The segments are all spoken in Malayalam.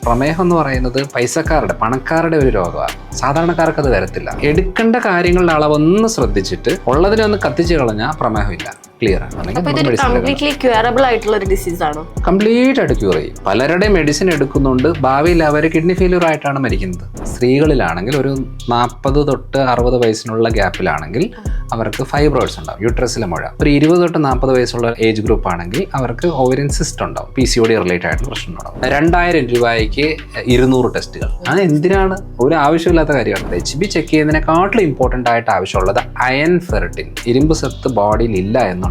പ്രമേഹം എന്ന് പറയുന്നത് പൈസക്കാരുടെ പണക്കാരുടെ ഒരു രോഗമാണ്. സാധാരണക്കാർക്ക് അത് വരത്തില്ല. എടുക്കേണ്ട കാര്യങ്ങളുടെ അളവൊന്ന് ശ്രദ്ധിച്ചിട്ട് ഉള്ളതിനെ ഒന്ന് കത്തിച്ച് കളഞ്ഞാൽ പ്രമേഹമില്ല, ക്ലിയർ ആണ്. കംപ്ലീറ്റ് ആയിട്ട് ക്യൂർ ചെയ്യും. പലരുടെ മെഡിസിൻ എടുക്കുന്നുണ്ട്, ഭാവിയിൽ അവർ കിഡ്നി ഫെയിലിയർ ആയിട്ടാണ് മരിക്കുന്നത്. സ്ത്രീകളിലാണെങ്കിൽ ഒരു 40 തൊട്ട് 60 വയസ്സിനുള്ള ഗ്യാപ്പിലാണെങ്കിൽ അവർക്ക് ഫൈബ്രോയിഡ്സ് ഉണ്ടാവും, യൂട്രസിലെ മുഴ. ഒരു 20 തൊട്ട് 40 വയസ്സുള്ള ഏജ് ഗ്രൂപ്പ് ആണെങ്കിൽ അവർക്ക് ഓവറിയൻ സിസ്റ്റ് ഉണ്ടാവും, PCOD റിലേറ്റഡ് ആയിട്ടുള്ള പ്രശ്നം ഉണ്ടാവും. 2000 രൂപയ്ക്ക് 200 ടെസ്റ്റുകൾ. അത് എന്തിനാണ്? ഒരു ആവശ്യമില്ലാത്ത കാര്യമാണ്. HB ചെക്ക് ചെയ്യുന്നതിനെക്കാട്ടിലും ഇമ്പോർട്ടൻ്റ് ആയിട്ട് ആവശ്യമുള്ളത് അയൺ, ഫെർട്ടിൻ, ഇരുമ്പ് സത്ത് ബോഡിയിൽ ഇല്ല എന്നുണ്ടെങ്കിൽ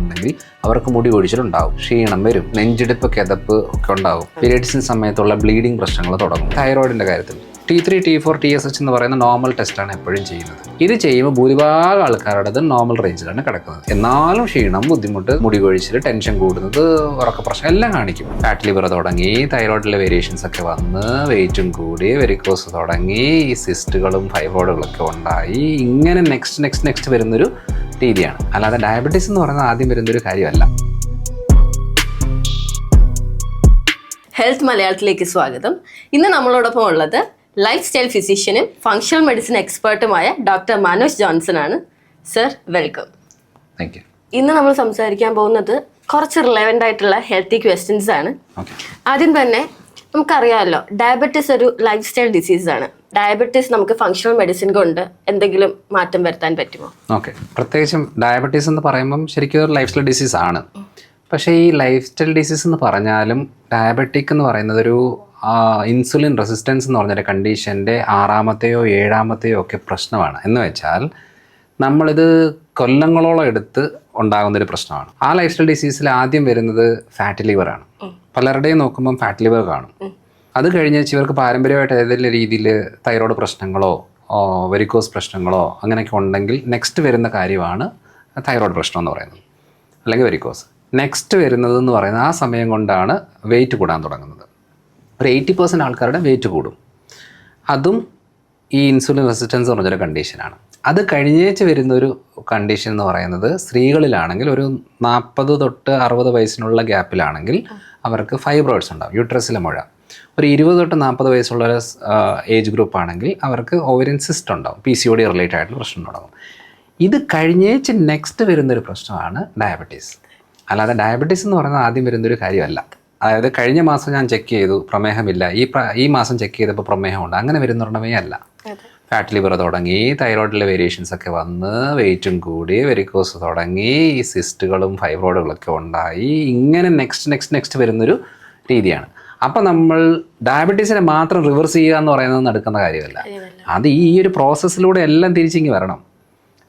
അവർക്ക് മുടി കൊഴിച്ചിലുണ്ടാവും, ക്ഷീണം വരും, നെഞ്ചിടിപ്പ്, കിതപ്പ് ഒക്കെ ഉണ്ടാവും. പീരിയഡ്സിന് സമയത്തുള്ള ബ്ലീഡിങ് പ്രശ്നങ്ങൾ തുടങ്ങും. തൈറോയിഡിന്റെ കാര്യത്തിൽ T3, T4, TSH എന്ന് പറയുന്ന നോർമൽ ടെസ്റ്റാണ് എപ്പോഴും ചെയ്യുന്നത്. ഇത് ചെയ്യുമ്പോൾ ഭൂരിഭാഗം ആൾക്കാരുടേത് നോർമൽ റേഞ്ചിലാണ് കിടക്കുന്നത്. എന്നാലും ക്ഷീണം, ബുദ്ധിമുട്ട്, മുടി കൊഴിച്ചിൽ, ടെൻഷൻ കൂടുന്നത്, ഉറക്ക പ്രശ്നം എല്ലാം കാണിക്കും. ഫാറ്റ് ലിവർ തുടങ്ങി, തൈറോയിഡിലെ വേരിയേഷൻസ് ഒക്കെ വന്ന്, വെയിറ്റും കൂടി, വെരിക്കോസ് തുടങ്ങി, ഈ സിസ്റ്റുകളും ഫൈബ്രോയിഡുകളൊക്കെ ഉണ്ടായി, ഇങ്ങനെ നെക്സ്റ്റ് വരുന്നൊരു രീതിയാണ്. അല്ലാതെ ഡയബറ്റീസ് എന്ന് പറയുന്നത് ആദ്യം വരുന്നൊരു കാര്യമല്ല. ഹെൽത്ത് മലയാളത്തിലേക്ക് സ്വാഗതം. ഇന്ന് നമ്മളോടൊപ്പം ഉള്ളത് ലൈഫ് സ്റ്റൈൽ ഫിസിഷ്യനും ഫങ്ഷണൽ മെഡിസിൻ എക്സ്പേർട്ടുമായ ഡോക്ടർ മനോജ് ജോൺസൺ ആണ്. Sir, welcome. Thank you. ഇന്ന് നമ്മൾ സംസാരിക്കാൻ പോകുന്നത് കുറച്ച് റിലവൻ്റ് ആയിട്ടുള്ള ഹെൽത്തി ക്വസ്റ്റ്യൻസ് ആണ്. ആദ്യം തന്നെ നമുക്കറിയാമല്ലോ, ഡയബറ്റീസ് ഒരു ലൈഫ് സ്റ്റൈൽ ഡിസീസാണ്. ഡയബറ്റീസ് നമുക്ക് ഫങ്ഷണൽ മെഡിസിൻ കൊണ്ട് എന്തെങ്കിലും മാറ്റം വരുത്താൻ പറ്റുമോ? ഓക്കെ, പ്രത്യേകിച്ചും ഡയബറ്റീസ് എന്ന് പറയുമ്പം ശരിക്കും ഒരു ലൈഫ് സ്റ്റൈൽ ഡിസീസ് ആണ്. പക്ഷേ ഈ ലൈഫ് സ്റ്റൈൽ ഡിസീസ് എന്ന് പറഞ്ഞാലും ഡയബറ്റിക് എന്ന് പറയുന്നത് ഒരു ഇൻസുലിൻ റെസിസ്റ്റൻസ് എന്ന് പറഞ്ഞൊരു കണ്ടീഷൻ്റെ 6ാമത്തെയോ 7ാമത്തെയോ ഒക്കെ പ്രശ്നമാണ്. എന്ന് വെച്ചാൽ നമ്മളിത് കൊല്ലങ്ങളോളം എടുത്ത് ഉണ്ടാകുന്നൊരു പ്രശ്നമാണ്. ആ ലൈഫ് സ്റ്റൈൽ ഡിസീസിൽ ആദ്യം വരുന്നത് ഫാറ്റ് ലിവറാണ്. പലരുടെയും നോക്കുമ്പം ഫാറ്റ് ലിവർ കാണും. അത് കഴിഞ്ഞ് ഇവർക്ക് പാരമ്പര്യമായിട്ട് ഏതെങ്കിലും രീതിയിൽ തൈറോയ്ഡ് പ്രശ്നങ്ങളോ വെരിക്കോസ് പ്രശ്നങ്ങളോ അങ്ങനെയൊക്കെ ഉണ്ടെങ്കിൽ നെക്സ്റ്റ് വരുന്ന കാര്യമാണ് തൈറോയ്ഡ് പ്രശ്നം എന്ന് പറയുന്നത്, അല്ലെങ്കിൽ വെരിക്കോസ്. നെക്സ്റ്റ് വരുന്നത് എന്ന് പറയുന്നത് ആ സമയം കൊണ്ടാണ് വെയിറ്റ് കൂടാൻ തുടങ്ങുന്നത്. ഒരു 80% ആൾക്കാരുടെ വെയിറ്റ് കൂടും. അതും ഈ ഇൻസുലിൻ റെസിസ്റ്റൻസ് എന്ന് പറഞ്ഞൊരു കണ്ടീഷനാണ്. അത് കഴിഞ്ഞേച്ച് വരുന്നൊരു കണ്ടീഷൻ എന്ന് പറയുന്നത് സ്ത്രീകളിലാണെങ്കിൽ ഒരു 40 തൊട്ട് 60 വയസ്സിനുള്ള ഗ്യാപ്പിലാണെങ്കിൽ അവർക്ക് ഫൈബ്രോയിഡ്സ് ഉണ്ടാവും, യൂട്രസിലെ മുഴ. ഒരു 20 തൊട്ട് 40 വയസ്സുള്ള ഏജ് ഗ്രൂപ്പ് ആണെങ്കിൽ അവർക്ക് ഓവറിയൻ സിസ്റ്റ് ഉണ്ടാവും, PCOD റിലേറ്റഡ് ആയിട്ടുള്ള പ്രശ്നം ഉണ്ടാകും. ഇത് കഴിഞ്ഞേച്ച് നെക്സ്റ്റ് വരുന്നൊരു പ്രശ്നമാണ് ഡയബറ്റീസ്. അല്ലാതെ ഡയബറ്റീസ് എന്ന് പറയുന്നത് ആദ്യം വരുന്നൊരു കാര്യമല്ല. അതായത് കഴിഞ്ഞ മാസം ഞാൻ ചെക്ക് ചെയ്തു പ്രമേഹമില്ല, ഈ മാസം ചെക്ക് ചെയ്തപ്പോൾ പ്രമേഹമുണ്ട്, അങ്ങനെ വരുന്നൊരെണ്ണമേ അല്ല. ഫാറ്റ് ലിവർ തുടങ്ങി, തൈറോയിഡിലെ വേരിയേഷൻസ് ഒക്കെ വന്ന്, വെയിറ്റും കൂടി, വെരിക്കോസ് തുടങ്ങി, ഈ സിസ്റ്റുകളും ഫൈബ്രോയിഡുകളൊക്കെ ഉണ്ടായി, ഇങ്ങനെ നെക്സ്റ്റ് വരുന്നൊരു രീതിയാണ്. അപ്പം നമ്മൾ ഡയബറ്റീസിനെ മാത്രം റിവേഴ്സ് ചെയ്യുക എന്ന് പറയുന്നത് നടക്കുന്ന കാര്യമല്ല. അത് ഈ ഒരു പ്രോസസ്സിലൂടെ എല്ലാം തിരിച്ചിങ്ങി വരണം.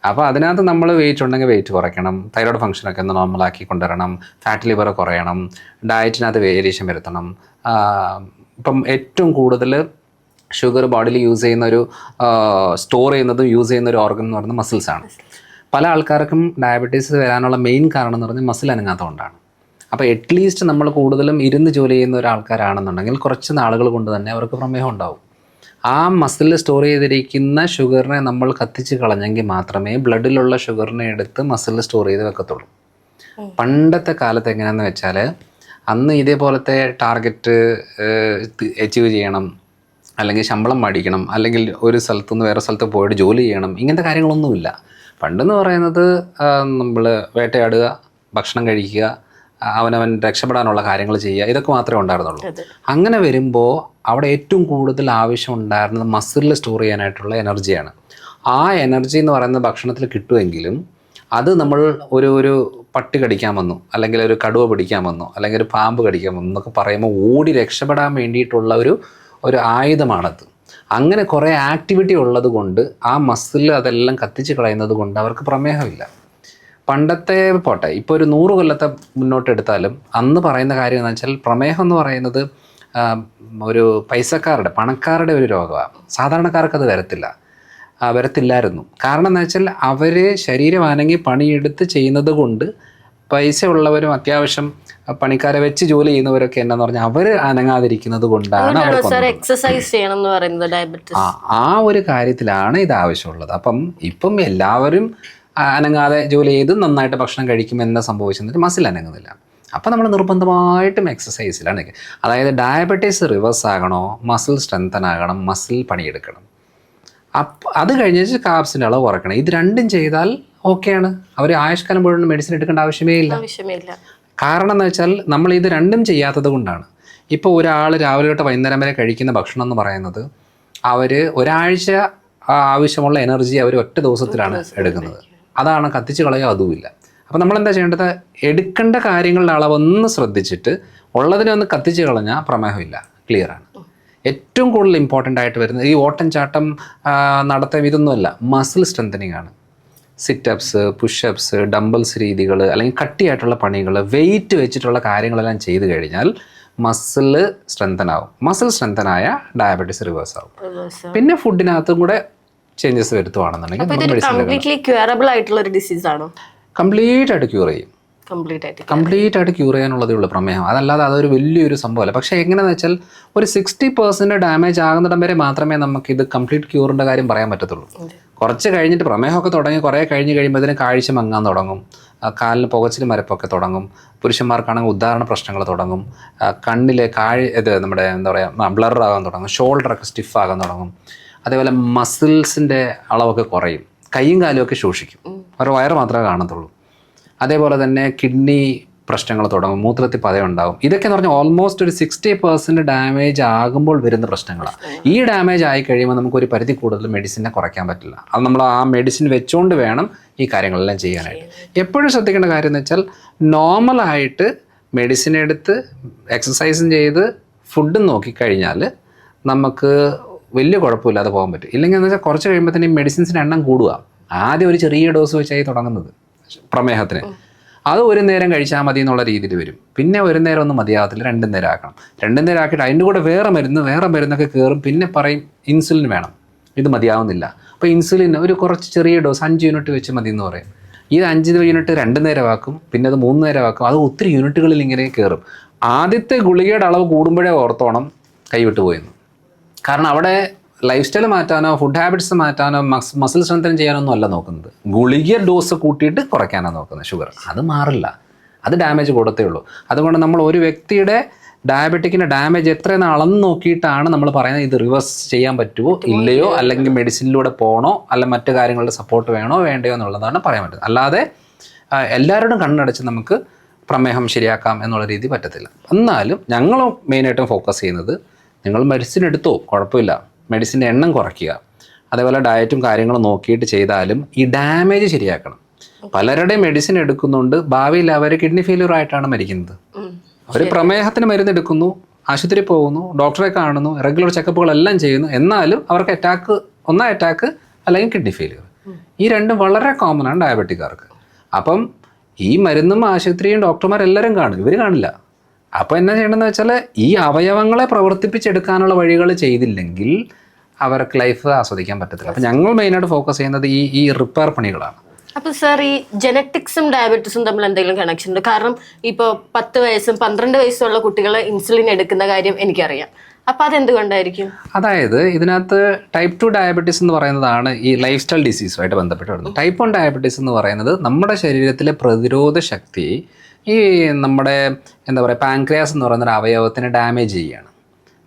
അപ്പോൾ അതിനകത്ത് നമ്മൾ വെയിറ്റ് ഉണ്ടെങ്കിൽ വെയിറ്റ് കുറയ്ക്കണം, തൈറോയ്ഡ് ഫംഗ്ഷനൊക്കെ ഒന്ന് നോർമലാക്കി കൊണ്ടുവരണം, ഫാറ്റ് ലിവർ കുറയണം, ഡയറ്റിനകത്ത് വേരിയേഷൻ വരുത്തണം. ഇപ്പം ഏറ്റവും കൂടുതൽ ഷുഗർ ബോഡിയിൽ യൂസ് ചെയ്യുന്ന ഒരു സ്റ്റോർ ചെയ്യുന്നതും യൂസ് ചെയ്യുന്ന ഒരു ഓർഗൻ എന്ന് പറയുന്നത് മസിൽസാണ്. പല ആൾക്കാർക്കും ഡയബറ്റീസ് വരാനുള്ള മെയിൻ കാരണം എന്ന് പറഞ്ഞാൽ മസിൽ അനങ്ങാത്തതുകൊണ്ടാണ്. അപ്പോൾ അറ്റ്ലീസ്റ്റ് നമ്മൾ കൂടുതലും ഇരുന്ന് ജോലി ചെയ്യുന്ന ഒരാൾക്കാരാണെന്നുണ്ടെങ്കിൽ കുറച്ച് നാളുകൾ കൊണ്ട് തന്നെ അവർക്ക് പ്രമേഹം ഉണ്ടാവും. ആ മസിലിൽ സ്റ്റോർ ചെയ്തിരിക്കുന്ന ഷുഗറിനെ നമ്മൾ കത്തിച്ച് കളഞ്ഞെങ്കിൽ മാത്രമേ ബ്ലഡിലുള്ള ഷുഗറിനെ എടുത്ത് മസിലിൽ സ്റ്റോർ ചെയ്ത് വെക്കത്തുള്ളൂ. പണ്ടത്തെ കാലത്ത് എങ്ങനെയാണെന്ന് വെച്ചാൽ അന്ന് ഇതേപോലത്തെ ടാർഗറ്റ് അച്ചീവ് ചെയ്യണം, അല്ലെങ്കിൽ ശമ്പളം മേടിക്കണം, അല്ലെങ്കിൽ ഒരു സ്ഥലത്തുനിന്ന് വേറെ സ്ഥലത്ത് പോയിട്ട് ജോലി ചെയ്യണം, ഇങ്ങനത്തെ കാര്യങ്ങളൊന്നുമില്ല. പണ്ടെന്ന് പറയുന്നത് നമ്മൾ വേട്ടയാടുക, ഭക്ഷണം കഴിക്കുക, അവനവൻ രക്ഷപ്പെടാനുള്ള കാര്യങ്ങൾ ചെയ്യുക, ഇതൊക്കെ മാത്രമേ ഉണ്ടായിരുന്നുള്ളൂ. അങ്ങനെ വരുമ്പോൾ അവിടെ ഏറ്റവും കൂടുതൽ ആവശ്യം ഉണ്ടായിരുന്നത് മസിലിൽ സ്റ്റോർ ചെയ്യാനായിട്ടുള്ള എനർജിയാണ്. ആ എനർജി എന്ന് പറയുന്നത് ഭക്ഷണത്തിൽ കിട്ടുമെങ്കിലും അത് നമ്മൾ ഒരു പട്ടി കടിക്കാൻ വന്നു, അല്ലെങ്കിൽ ഒരു കടുവ പിടിക്കാൻ വന്നു, അല്ലെങ്കിൽ ഒരു പാമ്പ് കടിക്കാൻ വന്നു എന്നൊക്കെ പറയുമ്പോൾ ഓടി രക്ഷപ്പെടാൻ വേണ്ടിയിട്ടുള്ള ഒരു ആയുധമാണത്. അങ്ങനെ കുറേ ആക്ടിവിറ്റി ഉള്ളത് കൊണ്ട് ആ മസിൽ അതെല്ലാം കത്തിച്ച് കളയുന്നത് കൊണ്ട് അവർക്ക് പ്രമേഹമില്ല. പണ്ടത്തെ പോട്ടെ, ഇപ്പോൾ ഒരു 100 കൊല്ലത്തെ മുന്നോട്ടെടുത്താലും അന്ന് പറയുന്ന കാര്യം എന്ന് വെച്ചാൽ പ്രമേഹം എന്ന് പറയുന്നത് ഒരു പൈസക്കാരുടെ പണക്കാരുടെ ഒരു രോഗമാണ്. സാധാരണക്കാർക്ക് അത് വരത്തില്ലായിരുന്നു. കാരണം എന്ന് വെച്ചാൽ അവർ ശരീരം അനങ്ങി പണിയെടുത്ത് ചെയ്യുന്നത് കൊണ്ട് പൈസ ഉള്ളവരും അത്യാവശ്യം പണിക്കാരെ വെച്ച് ജോലി ചെയ്യുന്നവരൊക്കെ എന്നാന്ന് പറഞ്ഞാൽ അവർ അനങ്ങാതിരിക്കുന്നത് കൊണ്ടാണ് ആ ഒരു കാര്യത്തിലാണ് ഇത് ആവശ്യമുള്ളത്. ഇപ്പം എല്ലാവരും അനങ്ങാതെ ജോലി ചെയ്ത് നന്നായിട്ട് ഭക്ഷണം കഴിക്കുമെന്ന് സംഭവിച്ചെന്നിട്ട് മസിൽ അനങ്ങുന്നില്ല. അപ്പോൾ നമ്മൾ നിർബന്ധമായിട്ടും എക്സസൈസിലാണ്. അതായത് ഡയബറ്റീസ് റിവേഴ്സ് ആകണോ, മസിൽ സ്ട്രെങ്തൻ ആകണം, മസിൽ പണിയെടുക്കണം. അത് കഴിഞ്ഞിട്ട് കാർബ്സിൻ്റെ അളവ് കുറയ്ക്കണം. ഇത് രണ്ടും ചെയ്താൽ ഓക്കെയാണ്. അവർ ആയുഷ്കാലം മുഴുവൻ മെഡിസിൻ എടുക്കേണ്ട ആവശ്യമേ ഇല്ല. കാരണം എന്ന് വെച്ചാൽ നമ്മൾ ഇത് രണ്ടും ചെയ്യാത്തത് കൊണ്ടാണ്. ഇപ്പോൾ ഒരാൾ രാവിലെ തൊട്ട് വൈകുന്നേരം വരെ കഴിക്കുന്ന ഭക്ഷണം എന്ന് പറയുന്നത് അവർ ഒരാഴ്ച ആവശ്യമുള്ള എനർജി അവർ ഒറ്റ ദിവസത്തിലാണ് എടുക്കുന്നത്. അതാണ് കത്തിച്ച് കളയോ അതുമില്ല. അപ്പോൾ നമ്മളെന്താ ചെയ്യേണ്ടത്, എടുക്കേണ്ട കാര്യങ്ങളുടെ അളവൊന്ന് ശ്രദ്ധിച്ചിട്ട് ഉള്ളതിനെ ഒന്ന് കത്തിച്ച് കളഞ്ഞാൽ പ്രമേഹമില്ല, ക്ലിയറാണ്. ഏറ്റവും കൂടുതൽ ഇമ്പോർട്ടൻ്റ് ആയിട്ട് വരുന്നത് ഈ ഓട്ടം ചാട്ടം നടത്തം ഇതൊന്നുമല്ല, മസിൽ സ്ട്രെങ്തനിങ് ആണ്. സിറ്റപ്സ്, പുഷപ്സ്, ഡംബിൾസ് രീതികൾ, അല്ലെങ്കിൽ കട്ടിയായിട്ടുള്ള പണികൾ, വെയിറ്റ് വെച്ചിട്ടുള്ള കാര്യങ്ങളെല്ലാം ചെയ്ത് കഴിഞ്ഞാൽ മസിൽ സ്ട്രെങ്തൻ ആവും. മസിൽ സ്ട്രെങ്തൻ ആയ ഡയബറ്റീസ് റിവേഴ്സ് ആവും. പിന്നെ ഫുഡിനകത്തും കൂടെ ചേഞ്ചസ് വരുത്തുവാണെന്നുണ്ടെങ്കിൽ കംപ്ലീറ്റ് ആയിട്ട് ക്യൂർ ചെയ്യും. കംപ്ലീറ്റ് ആയിട്ട് ക്യൂർ ചെയ്യാനുള്ളതേ ഉള്ളൂ പ്രമേഹം. അതല്ലാതെ അതൊരു വലിയൊരു സംഭവമല്ല. പക്ഷേ എങ്ങനെയാണെന്ന് വെച്ചാൽ ഒരു 60% ഡാമേജ് ആകുന്നിടം വരെ മാത്രമേ നമുക്കിത് കംപ്ലീറ്റ് ക്യൂറിൻ്റെ കാര്യം പറയാൻ പറ്റത്തുള്ളൂ. കുറച്ച് കഴിഞ്ഞിട്ട് പ്രമേഹമൊക്കെ തുടങ്ങി കുറേ കഴിഞ്ഞ് കഴിയുമ്പോഴത്തേനും കാഴ്ച മങ്ങാൻ തുടങ്ങും, കാലിന് പുകച്ചിലും മരപ്പൊക്കെ തുടങ്ങും, പുരുഷന്മാർക്കാണെങ്കിൽ ഉദാഹരണ പ്രശ്നങ്ങൾ തുടങ്ങും, കണ്ണിലെ നമ്മുടെ എന്താ പറയുക ബ്ലറാകാൻ തുടങ്ങും, ഷോൾഡറൊക്കെ സ്റ്റിഫാകാൻ തുടങ്ങും. അതേപോലെ മസിൽസിൻ്റെ അളവൊക്കെ കുറയും, കൈയും കാലും ഒക്കെ ശോഷിക്കും, അവരുടെ വയറ് മാത്രമേ കാണത്തുള്ളൂ. അതേപോലെ തന്നെ കിഡ്നി പ്രശ്നങ്ങൾ തുടങ്ങും, മൂത്രത്തിൽ പതയുണ്ടാകും. ഇതൊക്കെ എന്ന് പറഞ്ഞാൽ ഓൾമോസ്റ്റ് ഒരു 60% ഡാമേജ് ആകുമ്പോൾ വരുന്ന പ്രശ്നങ്ങളാണ്. ഈ ഡാമേജ് ആയി കഴിയുമ്പോൾ നമുക്കൊരു പരിധി കൂടുതൽ മെഡിസിനെ കുറയ്ക്കാൻ പറ്റില്ല. അത് നമ്മൾ ആ മെഡിസിൻ വെച്ചുകൊണ്ട് വേണം ഈ കാര്യങ്ങളെല്ലാം ചെയ്യാനായിട്ട്. എപ്പോഴും ശ്രദ്ധിക്കേണ്ട കാര്യം എന്ന് വെച്ചാൽ നോർമലായിട്ട് മെഡിസിൻ എടുത്ത് എക്സസൈസും ചെയ്ത് ഫുഡും നോക്കിക്കഴിഞ്ഞാൽ നമുക്ക് വലിയ കുഴപ്പമില്ലാതെ പോകാൻ പറ്റും. ഇല്ലെങ്കിൽ എന്ന് വെച്ചാൽ കുറച്ച് കഴിയുമ്പോൾ തന്നെ മെഡിസിൻസിൻ്റെ എണ്ണം കൂടുക. ആദ്യം ഒരു ചെറിയ ഡോസ് വെച്ചായി തുടങ്ങുന്നത് പ്രമേഹത്തിന്, അത് ഒരു നേരം കഴിച്ചാൽ മതി എന്നുള്ള രീതിയിൽ വരും. പിന്നെ ഒരു നേരം ഒന്നും മതിയാകത്തില്ല, 2 നേരം ആക്കണം. 2 നേരം ആക്കിയിട്ട് അതിൻ്റെ കൂടെ വേറെ മരുന്നൊക്കെ കയറും. പിന്നെ പറയും ഇൻസുലിൻ വേണം, ഇത് മതിയാവുന്നില്ല. അപ്പോൾ ഇൻസുലിൻ ഒരു കുറച്ച് ചെറിയ ഡോസ് 5 യൂണിറ്റ് വെച്ച് മതി എന്ന് പറയും. ഇത് 5 യൂണിറ്റ് 2 നേരമാക്കും, പിന്നെ അത് 3 നേരമാക്കും. അത് ഒത്തിരി യൂണിറ്റുകളിൽ ഇങ്ങനെ കയറും. ആദ്യത്തെ ഗുളികയുടെ അളവ് കൂടുമ്പോഴേ ഓർത്തോണം കൈവിട്ട് പോയെന്ന്. കാരണം അവിടെ ലൈഫ് സ്റ്റൈൽ മാറ്റാനോ ഫുഡ് ഹാബിറ്റ്സ് മാറ്റാനോ മസിൽ സ്ട്രെങ്തൻ ചെയ്യാനൊന്നും അല്ല നോക്കുന്നത്. ഗുളിക ഡോസ് കൂട്ടിയിട്ട് കുറയ്ക്കാനാണ് നോക്കുന്നത്. ഷുഗർ അത് മാറില്ല, അത് ഡാമേജ് കൂടത്തേ ഉള്ളൂ. അതുകൊണ്ട് നമ്മൾ ഒരു വ്യക്തിയുടെ ഡയബറ്റിക്കിൻ്റെ ഡാമേജ് എത്രയെന്ന് അളന്ന് നോക്കിയിട്ടാണ് നമ്മൾ പറയുന്നത് ഇത് റിവേഴ്സ് ചെയ്യാൻ പറ്റുമോ ഇല്ലയോ, അല്ലെങ്കിൽ മെഡിസിനിലൂടെ പോകണോ, അല്ല മറ്റു കാര്യങ്ങളുടെ സപ്പോർട്ട് വേണോ വേണ്ടയോ എന്നുള്ളതാണ് പറയാൻ പറ്റുന്നത്. അല്ലാതെ എല്ലാവരോടും കണ്ണടച്ച് നമുക്ക് പ്രമേഹം ശരിയാക്കാം എന്നുള്ള രീതി പറ്റത്തില്ല. എന്നാലും ഞങ്ങൾ മെയിനായിട്ടും ഫോക്കസ് ചെയ്യുന്നത് നിങ്ങൾ മെഡിസിൻ എടുത്തോ കുഴപ്പമില്ല, മെഡിസിൻ്റെ എണ്ണം കുറയ്ക്കുക, അതേപോലെ ഡയറ്റും കാര്യങ്ങളും നോക്കിയിട്ട് ചെയ്താലും ഈ ഡാമേജ് ശരിയാക്കണം. പലരുടെയും മെഡിസിൻ എടുക്കുന്നുണ്ട്, ഭാവിയിൽ അവർ കിഡ്നി ഫെയിലിയർ ആയിട്ടാണ് മരിക്കുന്നത്. അവർ പ്രമേഹത്തിന് മരുന്ന് എടുക്കുന്നു, ആശുപത്രി പോകുന്നു, ഡോക്ടറെ കാണുന്നു, റെഗുലർ ചെക്കപ്പുകളെല്ലാം ചെയ്യുന്നു, എന്നാലും അവർക്ക് അറ്റാക്ക് അല്ലെങ്കിൽ കിഡ്നി ഫെയിലിയർ. ഈ രണ്ടും വളരെ കോമൺ ആണ് ഡയബറ്റിക്കാർക്ക്. അപ്പം ഈ മരുന്നും ആശുപത്രിയും ഡോക്ടർമാരെല്ലാവരും കാണും, ഇവർ കാണില്ല. അപ്പോൾ എന്നാ ചെയ്യണമെന്ന് വെച്ചാൽ ഈ അവയവങ്ങളെ പ്രവർത്തിപ്പിച്ചെടുക്കാനുള്ള വഴികൾ ചെയ്തില്ലെങ്കിൽ അവർക്ക് ലൈഫ് ആസ്വദിക്കാൻ പറ്റത്തില്ല. അപ്പം ഞങ്ങൾ മെയിനായിട്ട് ഫോക്കസ് ചെയ്യുന്നത് ഈ റിപ്പയർ പണികളാണ്. അപ്പോൾ സാർ, ഈ ജനറ്റിക്സും ഡയബറ്റീസും തമ്മിൽ എന്തെങ്കിലും കണക്ഷൻ ഉണ്ട്? കാരണം ഇപ്പോൾ 10 വയസ്സും 12 വയസ്സുള്ള കുട്ടികൾ ഇൻസുലിൻ എടുക്കുന്ന കാര്യം എനിക്കറിയാം. അപ്പോൾ അതെന്തുകൊണ്ടായിരിക്കും? അതായത് ഇതിനകത്ത് ടൈപ്പ് 2 ഡയബറ്റീസ് എന്ന് പറയുന്നതാണ് ഈ ലൈഫ് സ്റ്റൈൽ ഡിസീസുമായിട്ട് ബന്ധപ്പെട്ട് വരുന്നത്. ടൈപ്പ് 1 ഡയബറ്റീസ് എന്ന് പറയുന്നത് നമ്മുടെ ശരീരത്തിലെ പ്രതിരോധ ശക്തി ഈ നമ്മുടെ എന്താ പറയുക പാൻക്രിയാസ് എന്ന് പറയുന്നൊരു അവയവത്തിന് ഡാമേജ് ചെയ്യുകയാണ്.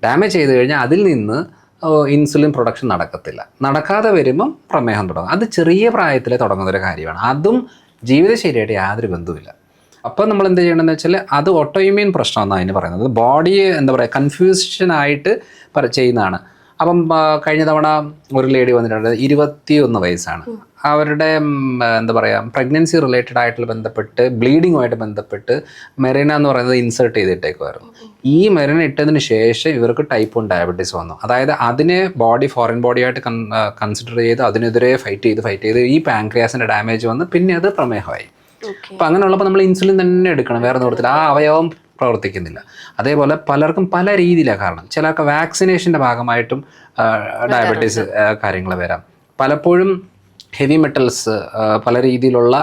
ഡാമേജ് ചെയ്ത് കഴിഞ്ഞാൽ അതിൽ നിന്ന് ഇൻസുലിൻ പ്രൊഡക്ഷൻ നടക്കാതെ വരുമ്പം പ്രമേഹം തുടങ്ങും. അത് ചെറിയ പ്രായത്തിൽ തുടങ്ങുന്നൊരു കാര്യമാണ്. അതും ജീവിതശൈലിയായിട്ട് യാതൊരു ബന്ധവുമില്ല. അപ്പം നമ്മൾ എന്ത് ചെയ്യണമെന്ന് വെച്ചാൽ അത് ഓട്ടോഇമ്യൂൺ പ്രശ്നം എന്നാണ് അതിന് പറയുന്നത്. ബോഡിയെ എന്താ പറയുക കൺഫ്യൂഷനായിട്ട് ചെയ്യുന്നതാണ്. അപ്പം കഴിഞ്ഞ തവണ ഒരു ലേഡി വന്നിട്ടുണ്ട്, 21 വയസ്സാണ്. അവരുടെ എന്താ പറയുക പ്രഗ്നൻസി റിലേറ്റഡ് ആയിട്ടുള്ള ബന്ധപ്പെട്ട് ബ്ലീഡിങ്ങുമായിട്ട് ബന്ധപ്പെട്ട് മെറിന എന്ന് പറയുന്നത് ഇൻസേർട്ട് ചെയ്തിട്ടേക്കുമായിരുന്നു. ഈ മെറിന ഇട്ടതിന് ശേഷം ഇവർക്ക് ടൈപ്പ് 1 ഡയബറ്റീസ് വന്നു. അതായത് അതിനെ ഫോറിൻ ബോഡിയായിട്ട് കൺസിഡർ ചെയ്ത് അതിനെതിരെ ഫൈറ്റ് ചെയ്ത് ഈ പാൻക്രിയാസിൻ്റെ ഡാമേജ് വന്ന് പിന്നെ അത് പ്രമേഹമായി. അപ്പം അങ്ങനെയുള്ളപ്പോൾ നമ്മൾ ഇൻസുലിൻ തന്നെ എടുക്കണം, വേറെ നിവൃത്തില്ല. ആ അവയവം പ്രവർത്തിക്കുന്നില്ല. അതേപോലെ പലർക്കും പല രീതിയിലാണ് കാരണം. ചിലർക്ക് വാക്സിനേഷൻ്റെ ഭാഗമായിട്ടും ഡയബറ്റീസ് കാര്യങ്ങൾ വരാം. പലപ്പോഴും ഹെവി മെറ്റൽസ് പല രീതിയിലുള്ള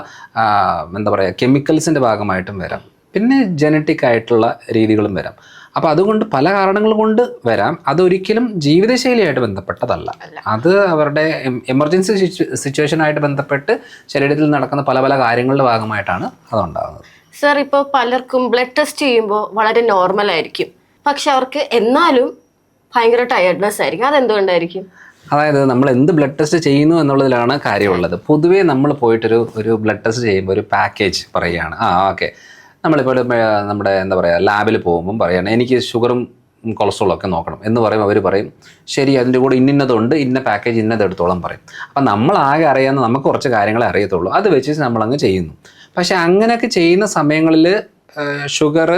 എന്താ പറയുക കെമിക്കൽസിൻ്റെ ഭാഗമായിട്ടും വരാം. പിന്നെ ജനറ്റിക് ആയിട്ടുള്ള രീതികളും വരാം. അപ്പോൾ അതുകൊണ്ട് പല കാരണങ്ങൾ കൊണ്ട് വരാം. അതൊരിക്കലും ജീവിതശൈലിയായിട്ട് ബന്ധപ്പെട്ടതല്ല. അത് അവരുടെ എമർജൻസി സിറ്റുവേഷനായിട്ട് ബന്ധപ്പെട്ട് ശരീരത്തിൽ നടക്കുന്ന പല കാര്യങ്ങളുടെ ഭാഗമായിട്ടാണ് അതുണ്ടാകുന്നത്. സർ ഇപ്പോൾ പലർക്കും ബ്ലഡ് ടെസ്റ്റ് ചെയ്യുമ്പോൾ വളരെ നോർമൽ ആയിരിക്കും, പക്ഷെ അവർക്ക് എന്നാലും ഭയങ്കര ടയർഡ്നെസ് ആയിരിക്കും. അതെന്തുകൊണ്ടായിരിക്കും? അതായത് നമ്മൾ എന്ത് ബ്ലഡ് ടെസ്റ്റ് ചെയ്യുന്നു എന്നുള്ളതിലാണ് കാര്യമുള്ളത്. പൊതുവേ നമ്മൾ പോയിട്ടൊരു ബ്ലഡ് ടെസ്റ്റ് ചെയ്യുമ്പോൾ ഒരു പാക്കേജ് പറയുകയാണ്. ഓക്കെ, നമ്മളിപ്പോൾ നമ്മുടെ എന്താ പറയുക ലാബിൽ പോകുമ്പം പറയുകയാണ് എനിക്ക് ഷുഗറും കൊളസ്ട്രോളും ഒക്കെ നോക്കണം എന്ന് പറയും. അവർ പറയും ശരി, അതിൻ്റെ കൂടെ ഇന്നതുണ്ട്, ഇന്ന പാക്കേജ് ഇന്നത് എടുത്തോളം പറയും. അപ്പം നമ്മളാകെ അറിയാവുന്ന നമുക്ക് കുറച്ച് കാര്യങ്ങളെ അറിയത്തുള്ളൂ, അത് വെച്ച് നമ്മളങ്ങ് ചെയ്യുന്നു. പക്ഷേ അങ്ങനെയൊക്കെ ചെയ്യുന്ന സമയങ്ങളിൽ ഷുഗർ,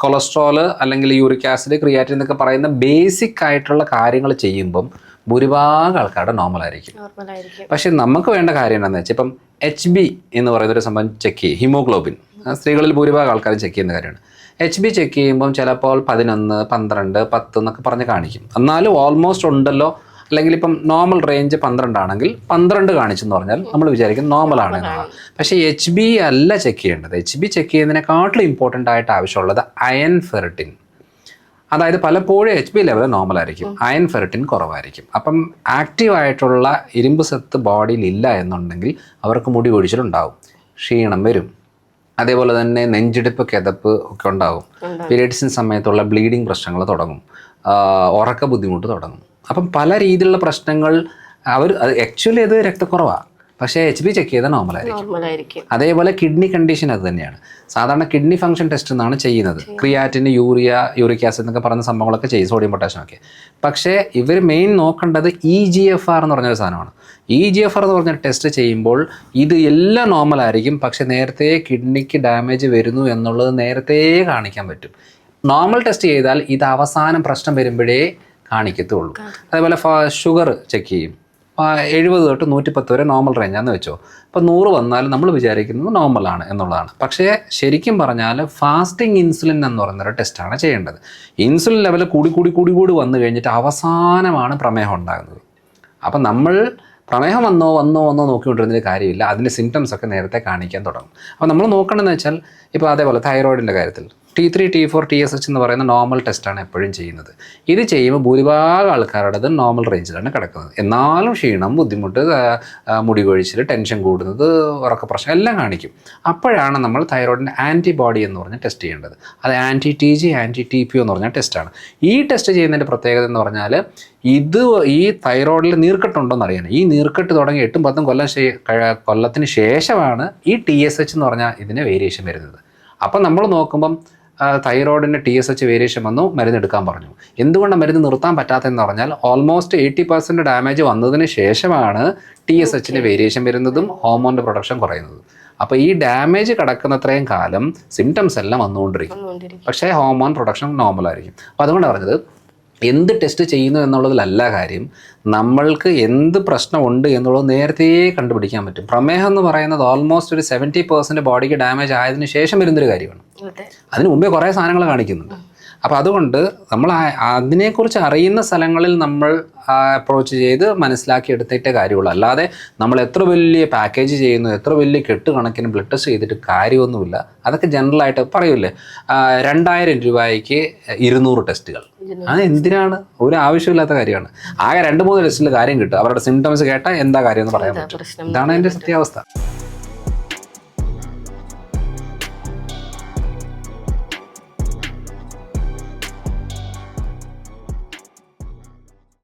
കൊളസ്ട്രോൾ അല്ലെങ്കിൽ യൂറിക് ആസിഡ്, ക്രിയാറ്റിൻ എന്നൊക്കെ പറയുന്ന ബേസിക് ആയിട്ടുള്ള കാര്യങ്ങൾ ചെയ്യുമ്പം ഭൂരിഭാഗം ആൾക്കാരുടെ നോർമലായിരിക്കും. പക്ഷെ നമുക്ക് വേണ്ട കാര്യം എന്താണെന്ന് വെച്ചാൽ ഇപ്പം HB എന്ന് പറയുന്നൊരു സംഭവം ചെക്ക് ചെയ്യും. ഹീമോഗ്ലോബിൻ സ്ത്രീകളിൽ ഭൂരിഭാഗം ആൾക്കാരും ചെക്ക് ചെയ്യുന്ന കാര്യമാണ്. HB ചെക്ക് ചെയ്യുമ്പം ചിലപ്പോൾ 11, 12, 10 എന്നൊക്കെ പറഞ്ഞ് കാണിക്കും. എന്നാലും ഓൾമോസ്റ്റ് ഉണ്ടല്ലോ, അല്ലെങ്കിൽ ഇപ്പം നോർമൽ റേഞ്ച് 12 ആണെങ്കിൽ 12 കാണിച്ചെന്ന് പറഞ്ഞാൽ നമ്മൾ വിചാരിക്കും നോർമലാണ് എന്നാണ്. പക്ഷേ HB അല്ല ചെക്ക് ചെയ്യേണ്ടത്. HB ചെക്ക് ചെയ്യുന്നതിനെക്കാട്ടിലും ഇമ്പോർട്ടൻ്റ് ആയിട്ട് ആവശ്യമുള്ളത് അയൺ, ഫെറിറ്റിൻ. അതായത് പലപ്പോഴും HB ലെവൽ നോർമൽ ആയിരിക്കും, അയൺ, ഫെറിറ്റിൻ കുറവായിരിക്കും. അപ്പം ആക്റ്റീവായിട്ടുള്ള ഇരുമ്പ് സത്ത് ബോഡിയിൽ ഇല്ല എന്നുണ്ടെങ്കിൽ അവർക്ക് മുടി കൊഴിച്ചിലുണ്ടാവും, ക്ഷീണം വരും, അതേപോലെ തന്നെ നെഞ്ചിടിപ്പ്, കിതപ്പ് ഒക്കെ ഉണ്ടാകും. പീരിയഡ്സിന് സമയത്തുള്ള ബ്ലീഡിങ് പ്രശ്നങ്ങൾ തുടങ്ങും, ഉറക്ക ബുദ്ധിമുട്ട് തുടങ്ങും. അപ്പം പല രീതിയിലുള്ള പ്രശ്നങ്ങൾ ആക്ച്വലി അത് രക്തക്കുറവാണ്, പക്ഷേ HB ചെക്ക് ചെയ്താൽ നോർമലായിരിക്കും. അതേപോലെ കിഡ്നി കണ്ടീഷൻ അത് തന്നെയാണ്. സാധാരണ കിഡ്നി ഫംഗ്ഷൻ ടെസ്റ്റ് എന്നാണ് ചെയ്യുന്നത്. ക്രിയാറ്റിന്, യൂറിക് ആസിഡ് എന്നൊക്കെ പറയുന്ന സംഭവങ്ങളൊക്കെ ചെയ്യും, സോഡിയം പൊട്ടാഷ്യം ഒക്കെ. പക്ഷേ ഇവർ മെയിൻ നോക്കേണ്ടത് EGFR എന്ന് പറഞ്ഞൊരു സാധനമാണ്. EGFR എന്ന് പറഞ്ഞ ടെസ്റ്റ് ചെയ്യുമ്പോൾ ഇത് എല്ലാം നോർമലായിരിക്കും, പക്ഷെ നേരത്തെ കിഡ്നിക്ക് ഡാമേജ് വരുന്നു എന്നുള്ളത് നേരത്തെ കാണിക്കാൻ പറ്റും. നോർമൽ ടെസ്റ്റ് ചെയ്താൽ ഇത് അവസാനം പ്രശ്നം വരുമ്പോഴേ കാണിക്കത്തുള്ളൂ. അതേപോലെ ഷുഗർ ചെക്ക് ചെയ്യും. 70 തൊട്ട് 110 വരെ നോർമൽ റേഞ്ചാന്ന് വെച്ചോ. അപ്പോൾ 100 വന്നാലും നമ്മൾ വിചാരിക്കുന്നത് നോർമലാണ് എന്നുള്ളതാണ്. പക്ഷേ ശരിക്കും പറഞ്ഞാൽ ഫാസ്റ്റിംഗ് ഇൻസുലിൻ എന്ന് പറയുന്നൊരു ടെസ്റ്റാണ് ചെയ്യേണ്ടത്. ഇൻസുലിൻ ലെവൽ കൂടി വന്നു കഴിഞ്ഞിട്ട് അവസാനമാണ് പ്രമേഹം ഉണ്ടാകുന്നത്. അപ്പം നമ്മൾ പ്രമേഹം വന്നോ നോക്കിക്കൊണ്ടിരുന്നതിൽ കാര്യമില്ല, അതിൻ്റെ സിംറ്റംസ് ഒക്കെ നേരത്തെ കാണിക്കാൻ തുടങ്ങും. അപ്പോൾ നമ്മൾ നോക്കേണ്ടതെന്ന് വെച്ചാൽ ഇപ്പോൾ അതേപോലെ തൈറോയിഡിൻ്റെ കാര്യത്തിൽ T3, T4, TSH എന്ന് പറയുന്ന നോർമൽ ടെസ്റ്റാണ് എപ്പോഴും ചെയ്യുന്നത്. ഇത് ചെയ്യുമ്പോൾ ഭൂരിഭാഗം ആൾക്കാരുടേത് നോർമൽ റേഞ്ചിലാണ് കിടക്കുന്നത്. എന്നാലും ക്ഷീണം, ബുദ്ധിമുട്ട്, മുടി കൊഴിച്ചിൽ, ടെൻഷൻ കൂടുന്നത്, ഉറക്ക പ്രശ്നം എല്ലാം കാണിക്കും. അപ്പോഴാണ് നമ്മൾ തൈറോയിഡിൻ്റെ ആൻറ്റിബോഡി എന്ന് പറഞ്ഞ് ടെസ്റ്റ് ചെയ്യേണ്ടത്. അത് ANT-TG, ANT-TPO എന്ന് പറഞ്ഞ ടെസ്റ്റാണ്. ഈ ടെസ്റ്റ് ചെയ്യുന്നതിൻ്റെ പ്രത്യേകത എന്ന് പറഞ്ഞാൽ ഈ തൈറോയിഡിൽ നീർക്കെട്ടുണ്ടോയെന്ന് അറിയാൻ. ഈ നീർക്കെട്ട് തുടങ്ങി 8-10 കൊല്ലത്തിന് ശേഷമാണ് ഈ TSH എന്ന് പറഞ്ഞാൽ ഇതിന് വേരിയേഷൻ വരുന്നത്. അപ്പം നമ്മൾ നോക്കുമ്പം തൈറോയിഡിൻ്റെ TSH വേരിയേഷൻ വന്നു, മരുന്ന് എടുക്കാൻ പറഞ്ഞു. എന്തുകൊണ്ടാണ് മരുന്ന് നിർത്താൻ പറ്റാത്തതെന്ന് പറഞ്ഞാൽ ഓൾമോസ്റ്റ് 80% ഡാമേജ് വന്നതിന് ശേഷമാണ് TSHൻ്റെ വേരിയേഷൻ വരുന്നതും ഹോർമോണിൻ്റെ പ്രൊഡക്ഷൻ കുറയുന്നതും. അപ്പോൾ ഈ ഡാമേജ് കിടക്കുന്നത്രയും കാലം സിംറ്റംസ് എല്ലാം വന്നുകൊണ്ടിരിക്കും, പക്ഷേ ഹോർമോൺ പ്രൊഡക്ഷൻ നോർമലായിരിക്കും. അപ്പോൾ അതുകൊണ്ടാണ് പറഞ്ഞത് എന്ത് ടെസ്റ്റ് ചെയ്യുന്നു എന്നുള്ളതിലല്ല കാര്യം, നമ്മൾക്ക് എന്ത് പ്രശ്നമുണ്ട് എന്നുള്ളത് നേരത്തെ കണ്ടുപിടിക്കാൻ പറ്റും. പ്രമേഹം എന്ന് പറയുന്നത് ഓൾമോസ്റ്റ് ഒരു 70% ബോഡിക്ക് ഡാമേജ് ആയതിനു ശേഷം വരുന്നൊരു കാര്യമാണ്. അതിന് മുമ്പേ കുറേ സാധനങ്ങൾ കാണിക്കുന്നുണ്ട്. അപ്പോൾ അതുകൊണ്ട് നമ്മൾ അതിനെക്കുറിച്ച് അറിയുന്ന സ്ഥലങ്ങളിൽ നമ്മൾ അപ്രോച്ച് ചെയ്ത് മനസ്സിലാക്കി എടുത്തിട്ടേ കാര്യമുള്ളൂ. അല്ലാതെ നമ്മൾ എത്ര വലിയ പാക്കേജ് ചെയ്യുന്നു, എത്ര വലിയ കണക്കിന് ബ്ലഡ് ടെസ്റ്റ് ചെയ്തിട്ട് കാര്യമൊന്നുമില്ല. അതൊക്കെ ജനറലായിട്ട് പറയൂലേ, 2000 രൂപയ്ക്ക് 200 ടെസ്റ്റുകൾ. അത് എന്തിനാണ്? ഒരു ആവശ്യമില്ലാത്ത കാര്യമാണ്. ആകെ 2-3 ടെസ്റ്റിൽ കാര്യം കിട്ടും. അവരുടെ സിംറ്റംസ് കേട്ടാൽ എന്താ കാര്യം എന്ന് പറയാൻ പറ്റും. ഇതാണ് അതിൻ്റെ സത്യാവസ്ഥ.